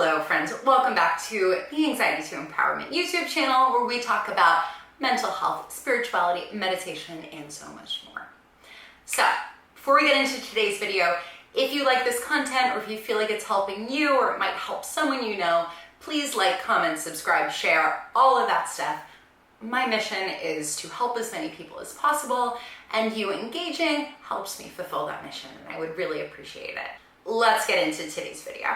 Hello friends, welcome back to the Anxiety to Empowerment YouTube channel where we talk about mental health, spirituality, meditation, and so much more. So, before we get into today's video, if you like this content or if you feel like it's helping you or it might help someone you know, please like, comment, subscribe, share, all of that stuff. My mission is to help as many people as possible, and you engaging helps me fulfill that mission, and I would really appreciate it. Let's get into today's video.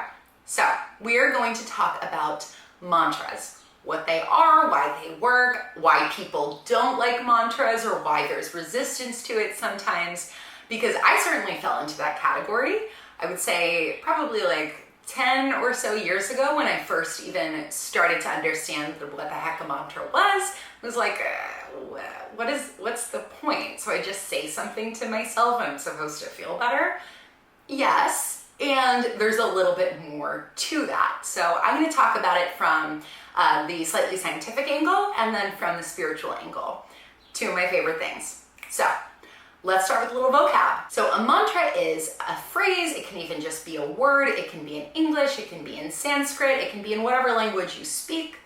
So, we are going to talk about mantras, what they are, why they work, why people don't like mantras, or why there's resistance to it sometimes, because I certainly fell into that category. I would say probably like 10 or so years ago when I first even started to understand what the heck a mantra was. I was like, what's the point? So I just say something to myself and I'm supposed to feel better? Yes. And there's a little bit more to that. So I'm going to talk about it from the slightly scientific angle and then from the spiritual angle. Two of my favorite things. So let's start with a little vocab. So a mantra is a phrase. It can even just be a word. It can be in English. It can be in Sanskrit. It can be in whatever language you speak.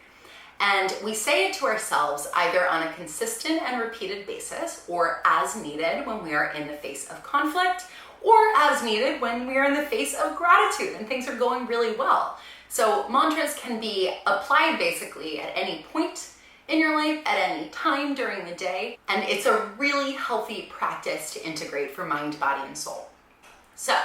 And we say it to ourselves either on a consistent and repeated basis or as needed when we are in the face of conflict, or as needed when we're in the face of gratitude and things are going really well. So mantras can be applied basically at any point in your life, at any time during the day, and it's a really healthy practice to integrate for mind, body, and soul. So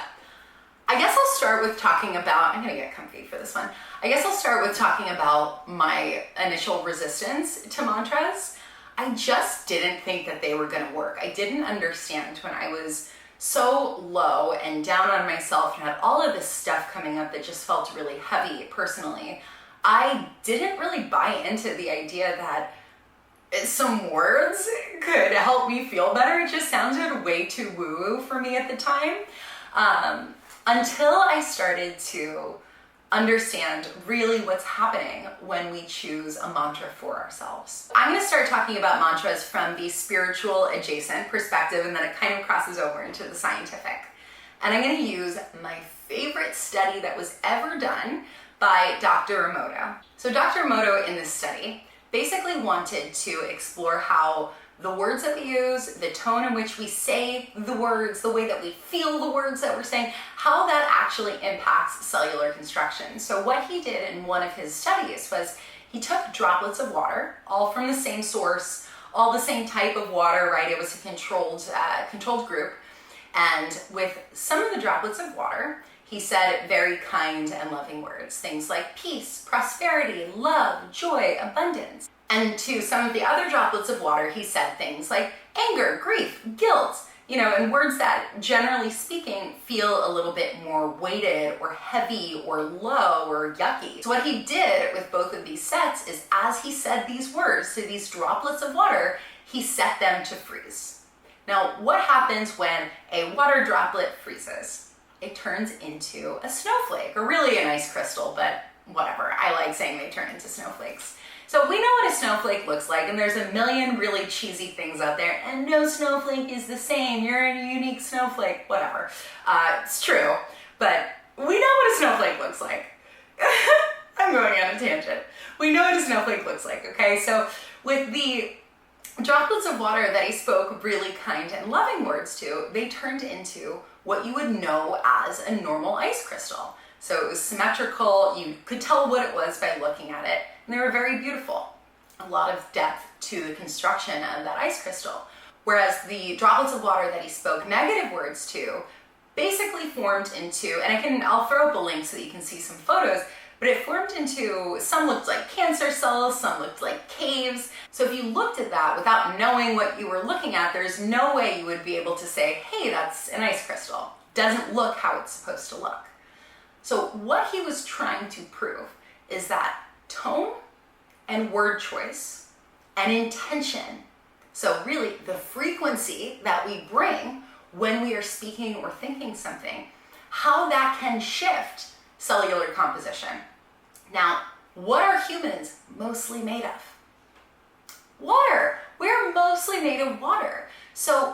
I guess I'll start with talking about, I'm gonna get comfy for this one. I guess I'll start with talking about my initial resistance to mantras. I just didn't think that they were gonna work. I didn't understand when I was so low and down on myself and had all of this stuff coming up that just felt really heavy personally. I didn't really buy into the idea that some words could help me feel better. It just sounded way too woo-woo for me at the time. Until I started to understand really what's happening when we choose a mantra for ourselves. I'm going to start talking about mantras from the spiritual adjacent perspective, and then it kind of crosses over into the scientific. And I'm going to use my favorite study that was ever done by Dr. Emoto. So Dr. Emoto in this study basically wanted to explore how the words that we use, the tone in which we say the words, the way that we feel the words that we're saying, how that actually impacts cellular construction. So what he did in one of his studies was he took droplets of water, all from the same source, all the same type of water, right? It was a controlled group. And with some of the droplets of water, he said very kind and loving words, things like peace, prosperity, love, joy, abundance. And to some of the other droplets of water, he said things like anger, grief, guilt, and words that, generally speaking, feel a little bit more weighted or heavy or low or yucky. So what he did with both of these sets is as he said these words to these droplets of water, he set them to freeze. Now, what happens when a water droplet freezes? It turns into a snowflake, or really an ice crystal, but whatever. I like saying they turn into snowflakes. So we know what a snowflake looks like, and there's a million really cheesy things out there, and no snowflake is the same. You're a unique snowflake, whatever. It's true, but we know what a snowflake looks like. I'm going on a tangent. We know what a snowflake looks like, okay? So with the droplets of water that he spoke really kind and loving words to, they turned into what you would know as a normal ice crystal. So it was symmetrical, you could tell what it was by looking at it, and they were very beautiful. A lot of depth to the construction of that ice crystal. Whereas the droplets of water that he spoke negative words to basically formed into, and I'll throw up a link so that you can see some photos, but it formed into, some looked like cancer cells, some looked like caves. So if you looked at that without knowing what you were looking at, there's no way you would be able to say, hey, that's an ice crystal. Doesn't look how it's supposed to look. So what he was trying to prove is that tone and word choice and intention, so really the frequency that we bring when we are speaking or thinking something, how that can shift cellular composition. Now, what are humans mostly made of? Water. We're mostly made of water. So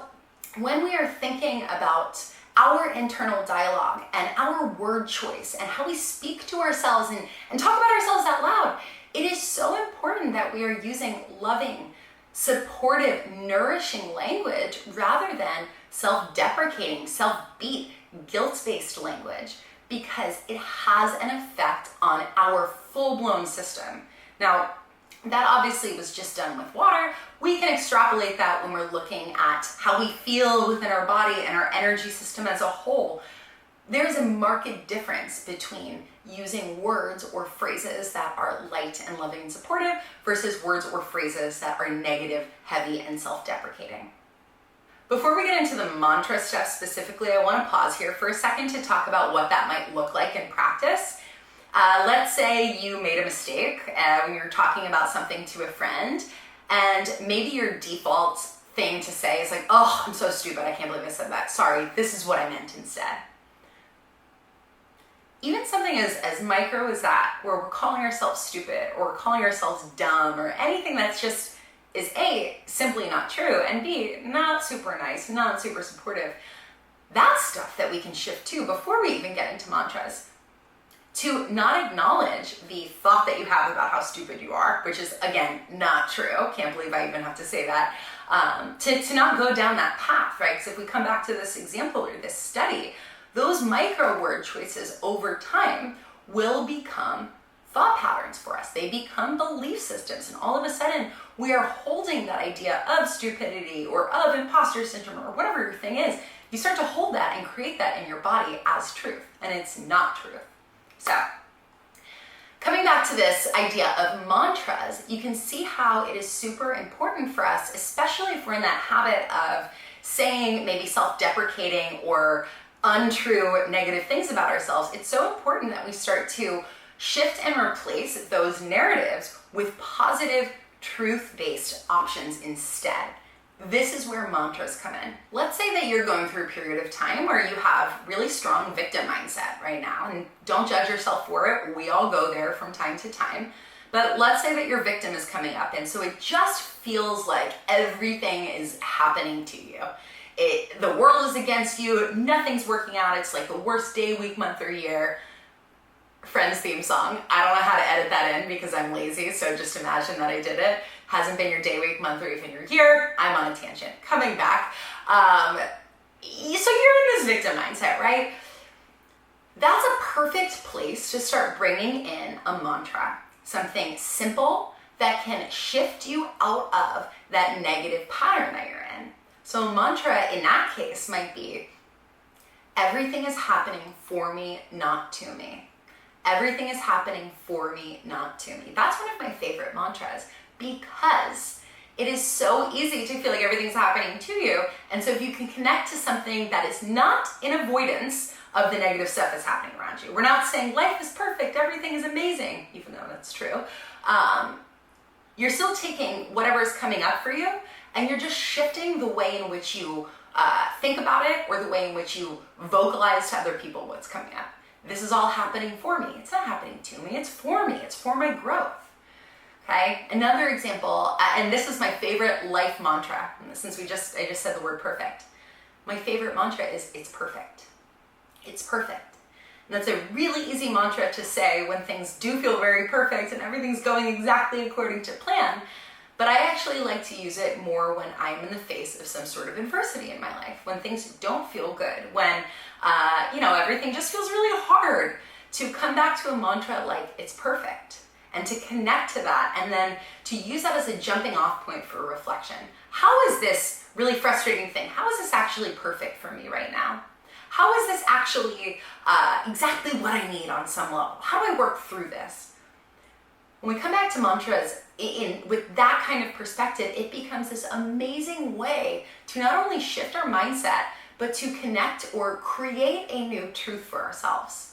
when we are thinking about our internal dialogue and our word choice and how we speak to ourselves and talk about ourselves out loud, it is so important that we are using loving, supportive, nourishing language rather than self-deprecating, self-beat, guilt-based language, because it has an effect on our full-blown system. Now, that obviously was just done with water. We can extrapolate that when we're looking at how we feel within our body and our energy system as a whole. There's a marked difference between using words or phrases that are light and loving and supportive versus words or phrases that are negative, heavy, and self-deprecating. Before we get into the mantra stuff specifically, I want to pause here for a second to talk about what that might look like in practice. Let's say you made a mistake when you're talking about something to a friend, and maybe your default thing to say is like, oh, I'm so stupid, I can't believe I said that. Sorry, this is what I meant instead. Even something as micro as that, where we're calling ourselves stupid or we're calling ourselves dumb or anything that's just is A, simply not true, and B, not super nice, not super supportive. That's stuff that we can shift to before we even get into mantras. To not acknowledge the thought that you have about how stupid you are, which is, again, not true. Can't believe I even have to say that. To not go down that path, right? Because if we come back to this example or this study, those micro word choices over time will become thought patterns for us. They become belief systems, and all of a sudden we are holding that idea of stupidity or of imposter syndrome or whatever your thing is. You start to hold that and create that in your body as truth, and it's not truth. So, coming back to this idea of mantras, you can see how it is super important for us, especially if we're in that habit of saying maybe self-deprecating or untrue negative things about ourselves. It's so important that we start to shift and replace those narratives with positive, truth-based options instead. This is where mantras come in. Let's say that you're going through a period of time where you have really strong victim mindset right now, and don't judge yourself for it. We all go there from time to time. But let's say that your victim is coming up, and so it just feels like everything is happening to you. The world is against you, nothing's working out, it's like the worst day, week, month, or year. Friends theme song. I don't know how to edit that in because I'm lazy, so just imagine that I did it. Hasn't been your day, week, month, or even your year. I'm on a tangent. Coming back. So you're in this victim mindset, right? That's a perfect place to start bringing in a mantra. Something simple that can shift you out of that negative pattern that you're in. So a mantra in that case might be, everything is happening for me, not to me. Everything is happening for me, not to me. That's one of my favorite mantras because it is so easy to feel like everything's happening to you. And so if you can connect to something that is not in avoidance of the negative stuff that's happening around you. We're not saying life is perfect, everything is amazing, even though that's true. You're still taking whatever is coming up for you and you're just shifting the way in which you think about it or the way in which you vocalize to other people what's coming up. This is all happening for me. It's not happening to me, it's for me. It's for my growth. Okay, another example, and this is my favorite life mantra, since I just said the word perfect. My favorite mantra is, it's perfect. It's perfect. And that's a really easy mantra to say when things do feel very perfect and everything's going exactly according to plan. But I actually like to use it more when I'm in the face of some sort of adversity in my life, when things don't feel good, when everything just feels really hard, to come back to a mantra like it's perfect and to connect to that and then to use that as a jumping off point for reflection. How is this really frustrating thing? How is this actually perfect for me right now? How is this actually exactly what I need on some level? How do I work through this? When we come back to mantras with that kind of perspective, it becomes this amazing way to not only shift our mindset, but to connect or create a new truth for ourselves.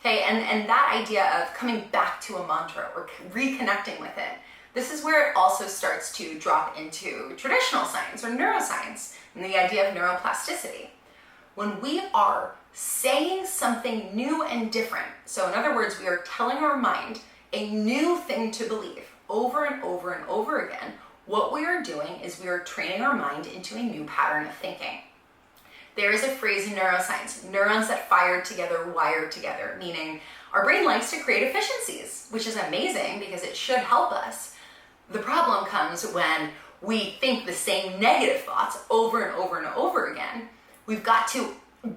Okay, and that idea of coming back to a mantra or reconnecting with it, this is where it also starts to drop into traditional science or neuroscience and the idea of neuroplasticity. When we are saying something new and different, so in other words, we are telling our mind a new thing to believe over and over and over again, what we are doing is we are training our mind into a new pattern of thinking. There is a phrase in neuroscience, neurons that fire together, wire together, meaning our brain likes to create efficiencies, which is amazing because it should help us. The problem comes when we think the same negative thoughts over and over and over again. We've got to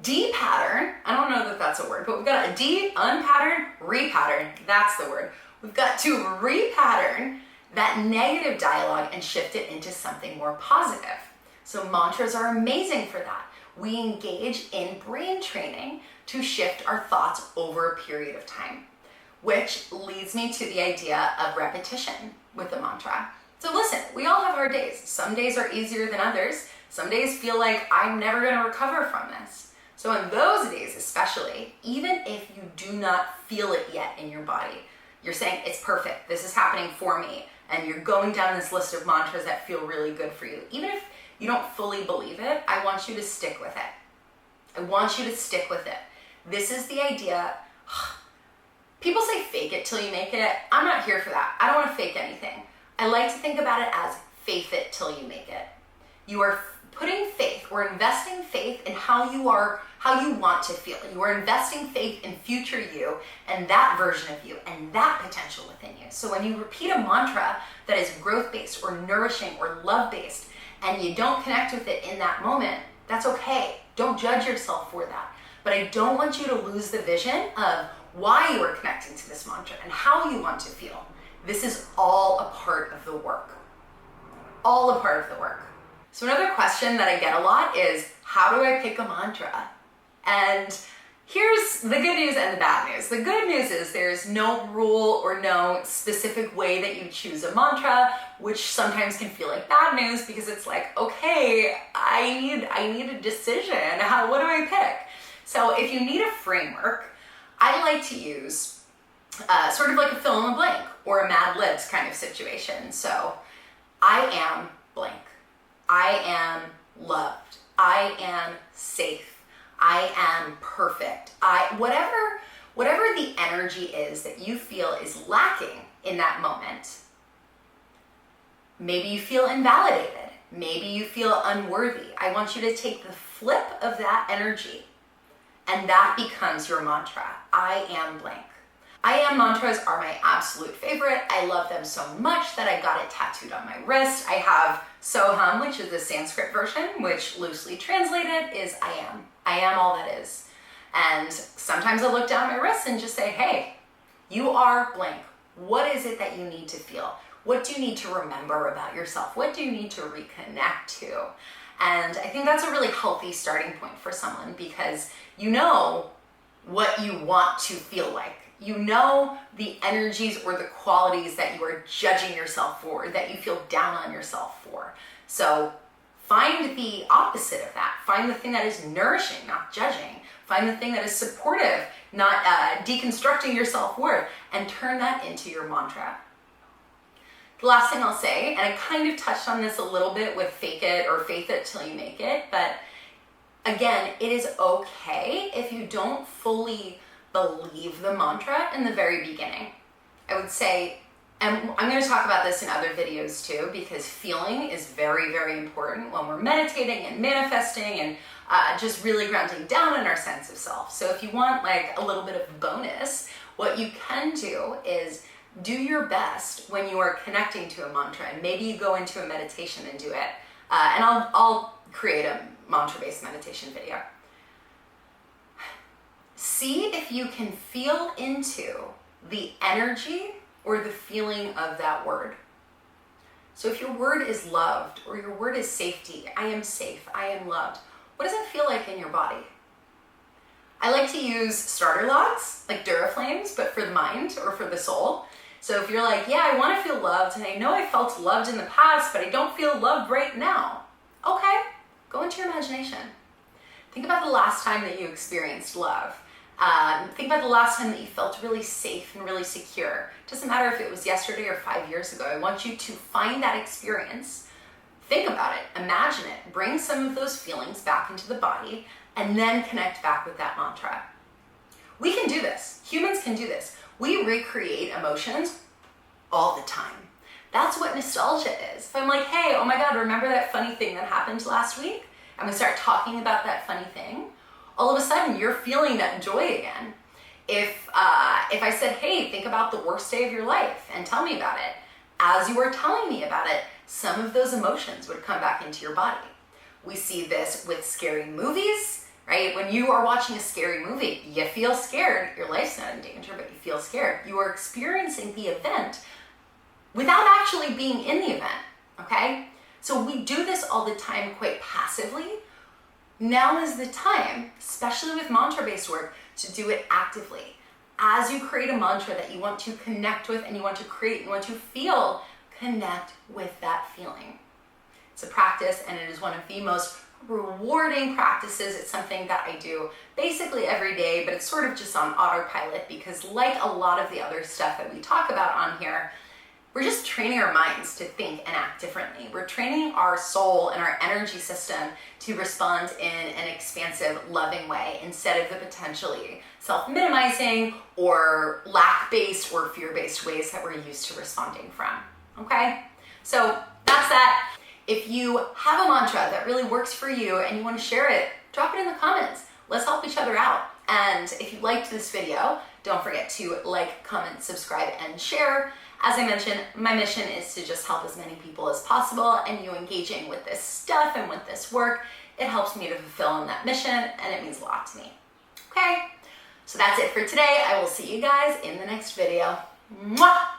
de-pattern, I don't know that that's a word, but we've got to unpattern, repattern, that's the word. We've got to repattern that negative dialogue and shift it into something more positive. So mantras are amazing for that. We engage in brain training to shift our thoughts over a period of time, which leads me to the idea of repetition with the mantra. So listen, we all have hard days. Some days are easier than others. Some days feel like I'm never going to recover from this. So in those days especially, even if you do not feel it yet in your body, you're saying, it's perfect, this is happening for me, and you're going down this list of mantras that feel really good for you. Even if you don't fully believe it, I want you to stick with it. I want you to stick with it. This is the idea. People say fake it till you make it. I'm not here for that. I don't want to fake anything. I like to think about it as faith it till you make it. You are putting faith, we're investing faith in how you want to feel. You are investing faith in future you and that version of you and that potential within you. So when you repeat a mantra that is growth-based or nourishing or love-based and you don't connect with it in that moment, that's okay. Don't judge yourself for that. But I don't want you to lose the vision of why you are connecting to this mantra and how you want to feel. This is all a part of the work. All a part of the work. So another question that I get a lot is, how do I pick a mantra? And here's the good news and the bad news. The good news is there's no rule or no specific way that you choose a mantra, which sometimes can feel like bad news because it's like, okay, I need a decision. What do I pick? So if you need a framework, I like to use sort of like a fill in the blank or a Mad Libs kind of situation. So I am blank. I am loved. I am safe. I am perfect. Whatever the energy is that you feel is lacking in that moment. Maybe you feel invalidated. Maybe you feel unworthy. I want you to take the flip of that energy and that becomes your mantra. I am blank. I am mantras are my absolute favorite. I love them so much that I got it tattooed on my wrist. I have Soham, which is the Sanskrit version, which loosely translated is I am. I am all that is. And sometimes I look down my wrist and just say, hey, you are blank. What is it that you need to feel? What do you need to remember about yourself? What do you need to reconnect to? And I think that's a really healthy starting point for someone because you know what you want to feel like. You know the energies or the qualities that you are judging yourself for, that you feel down on yourself for. So find the opposite of that. Find the thing that is nourishing, not judging. Find the thing that is supportive, not deconstructing your self-worth, and turn that into your mantra. The last thing I'll say, and I kind of touched on this a little bit with fake it or faith it till you make it, but again, it is okay if you don't fully believe the mantra in the very beginning. I would say, and I'm going to talk about this in other videos too, because feeling is very, very important when we're meditating and manifesting and just really grounding down in our sense of self. So if you want like a little bit of bonus, what you can do is do your best when you are connecting to a mantra, and maybe you go into a meditation and do it. And I'll create a mantra-based meditation video. See if you can feel into the energy or the feeling of that word. So if your word is loved or your word is safety, I am safe, I am loved, what does it feel like in your body? I like to use starter logs, like Duraflames, but for the mind or for the soul. So if you're like, yeah, I want to feel loved, and I know I felt loved in the past, but I don't feel loved right now. Okay, go into your imagination. Think about the last time that you experienced love. Think about the last time that you felt really safe and really secure. Doesn't matter if it was yesterday or 5 years ago. I want you to find that experience, think about it, imagine it, bring some of those feelings back into the body, and then connect back with that mantra. We can do this. Humans can do this. We recreate emotions all the time. That's what nostalgia is. If I'm like, hey, oh my God, remember that funny thing that happened last week? and we start talking about that funny thing, all of a sudden you're feeling that joy again. If I said, hey, think about the worst day of your life and tell me about it, as you were telling me about it, some of those emotions would come back into your body. We see this with scary movies, right? When you are watching a scary movie, you feel scared. Your life's not in danger, but you feel scared. You are experiencing the event without actually being in the event, okay? So we do this all the time quite passively. Now is the time, especially with mantra-based work, to do it actively. As you create a mantra that you want to connect with and you want to create, you want to feel, connect with that feeling. It's a practice and it is one of the most rewarding practices. It's something that I do basically every day, but it's sort of just on autopilot because like a lot of the other stuff that we talk about on here, we're just training our minds to think and act differently. We're training our soul and our energy system to respond in an expansive, loving way instead of the potentially self-minimizing or lack-based or fear-based ways that we're used to responding from, okay? So that's that. If you have a mantra that really works for you and you want to share it, drop it in the comments. Let's help each other out. And if you liked this video, don't forget to like, comment, subscribe, and share. As I mentioned, my mission is to just help as many people as possible, and you engaging with this stuff and with this work, it helps me to fulfill in that mission, and it means a lot to me. Okay, so that's it for today. I will see you guys in the next video. Mwah!